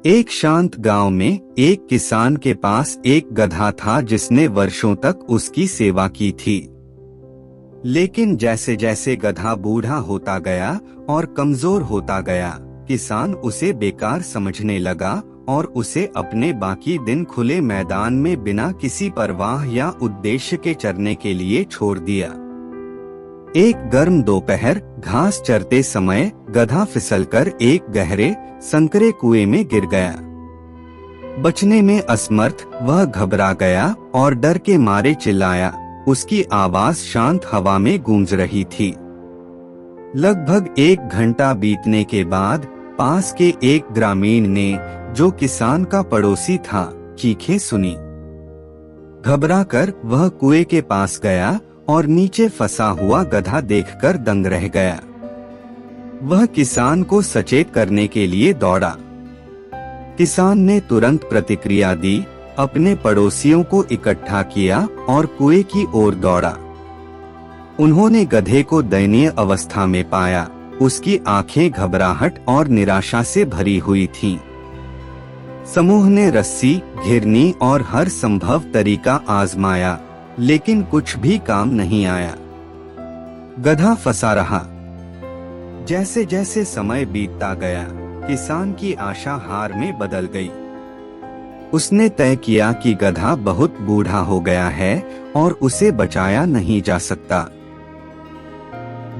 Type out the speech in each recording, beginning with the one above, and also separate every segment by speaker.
Speaker 1: एक शांत गांव में एक किसान के पास एक गधा था जिसने वर्षों तक उसकी सेवा की थी। लेकिन जैसे जैसे गधा बूढ़ा होता गया और कमजोर होता गया, किसान उसे बेकार समझने लगा और उसे अपने बाकी दिन खुले मैदान में बिना किसी परवाह या उद्देश्य के चरने के लिए छोड़ दिया। एक गर्म दोपहर घास चरते समय गधा फिसलकर एक गहरे संकरे कुएं में गिर गया। बचने में असमर्थ वह घबरा गया और डर के मारे चिल्लाया। उसकी आवाज शांत हवा में गूंज रही थी। लगभग 1 घंटा बीतने के बाद पास के एक ग्रामीण ने, जो किसान का पड़ोसी था, चीखें सुनी। घबराकर वह कुएं के पास गया और नीचे फंसा हुआ गधा देखकर दंग रह गया। वह किसान को सचेत करने के लिए दौड़ा। किसान ने तुरंत प्रतिक्रिया दी, अपने पड़ोसियों को इकट्ठा किया और कुएं की ओर दौड़ा। उन्होंने गधे को दयनीय अवस्था में पाया। उसकी आंखें घबराहट और निराशा से भरी हुई थीं। समूह ने रस्सी, घिरनी और हर संभव तरीका आजमाया, लेकिन कुछ भी काम नहीं आया। गधा फंसा रहा। जैसे जैसे समय बीतता गया, किसान की आशा हार में बदल गई। उसने तय किया कि गधा बहुत बूढ़ा हो गया है और उसे बचाया नहीं जा सकता।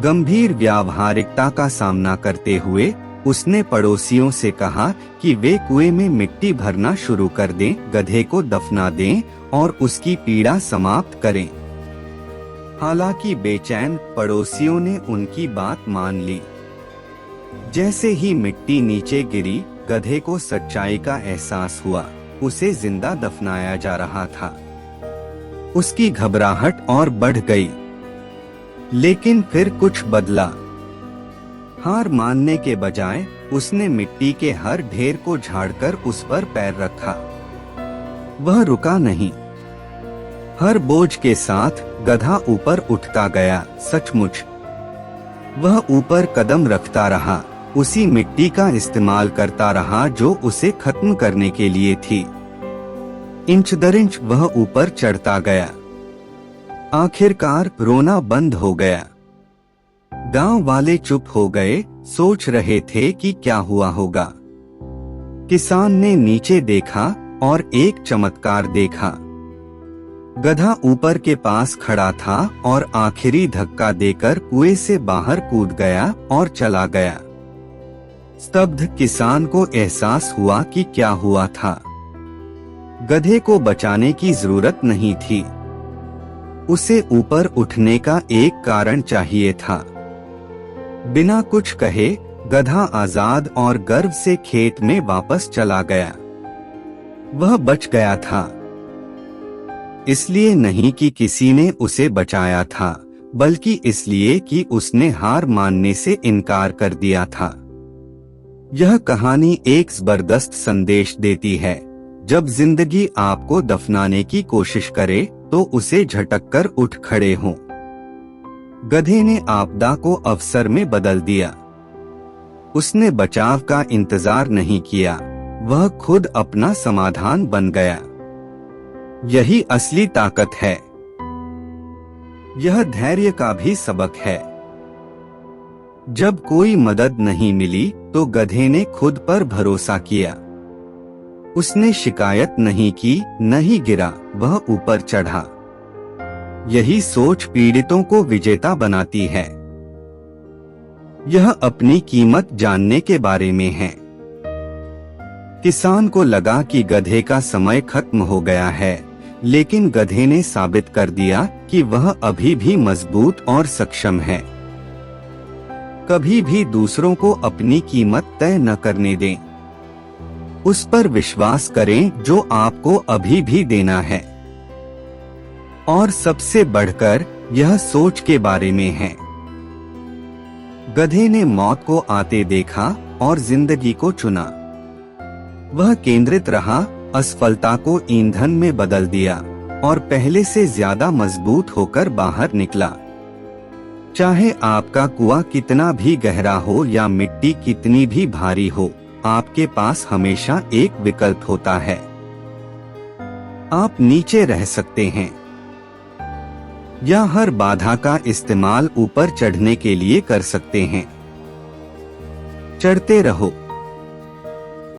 Speaker 1: गंभीर व्यावहारिकता का सामना करते हुए उसने पड़ोसियों से कहा कि वे कुएं में मिट्टी भरना शुरू कर दें, गधे को दफना दें और उसकी पीड़ा समाप्त करें। हालांकि बेचैन पड़ोसियों ने उनकी बात मान ली। जैसे ही मिट्टी नीचे गिरी, गधे को सच्चाई का एहसास हुआ। उसे जिंदा दफनाया जा रहा था। उसकी घबराहट और बढ़ गई। लेकिन फिर कुछ बदला। हार मानने के बजाय उसने मिट्टी के हर ढेर को झाड़कर उस पर पैर रखा। वह रुका नहीं। हर बोझ के साथ गधा ऊपर उठता गया। सचमुच वह ऊपर कदम रखता रहा, उसी मिट्टी का इस्तेमाल करता रहा जो उसे खत्म करने के लिए थी। इंच दर इंच वह ऊपर चढ़ता गया। आखिरकार रोना बंद हो गया। गांव वाले चुप हो गए, सोच रहे थे कि क्या हुआ होगा। किसान ने नीचे देखा और एक चमत्कार देखा। गधा ऊपर के पास खड़ा था और आखिरी धक्का देकर कुएं से बाहर कूद गया और चला गया। स्तब्ध किसान को एहसास हुआ कि क्या हुआ था। गधे को बचाने की जरूरत नहीं थी। उसे ऊपर उठने का एक कारण चाहिए था। बिना कुछ कहे गधा आजाद और गर्व से खेत में वापस चला गया। वह बच गया था, इसलिए नहीं कि किसी ने उसे बचाया था, बल्कि इसलिए कि उसने हार मानने से इनकार कर दिया था। यह कहानी एक जबरदस्त संदेश देती है। जब जिंदगी आपको दफनाने की कोशिश करे तो उसे झटककर उठ खड़े हों। गधे ने आपदा को अवसर में बदल दिया। उसने बचाव का इंतजार नहीं किया, वह खुद अपना समाधान बन गया। यही असली ताकत है। यह धैर्य का भी सबक है। जब कोई मदद नहीं मिली तो गधे ने खुद पर भरोसा किया। उसने शिकायत नहीं की, नहीं गिरा, वह ऊपर चढ़ा। यही सोच पीड़ितों को विजेता बनाती है। यह अपनी कीमत जानने के बारे में है। किसान को लगा कि गधे का समय खत्म हो गया है, लेकिन गधे ने साबित कर दिया कि वह अभी भी मजबूत और सक्षम है। कभी भी दूसरों को अपनी कीमत तय न करने दें। उस पर विश्वास करें जो आपको अभी भी देना है। और सबसे बढ़कर यह सोच के बारे में है। गधे ने मौत को आते देखा और जिंदगी को चुना। वह केंद्रित रहा, असफलता को ईंधन में बदल दिया और पहले से ज्यादा मजबूत होकर बाहर निकला। चाहे आपका कुआं कितना भी गहरा हो या मिट्टी कितनी भी भारी हो, आपके पास हमेशा एक विकल्प होता है। आप नीचे रह सकते हैं या हर बाधा का इस्तेमाल ऊपर चढ़ने के लिए कर सकते हैं। चढ़ते रहो।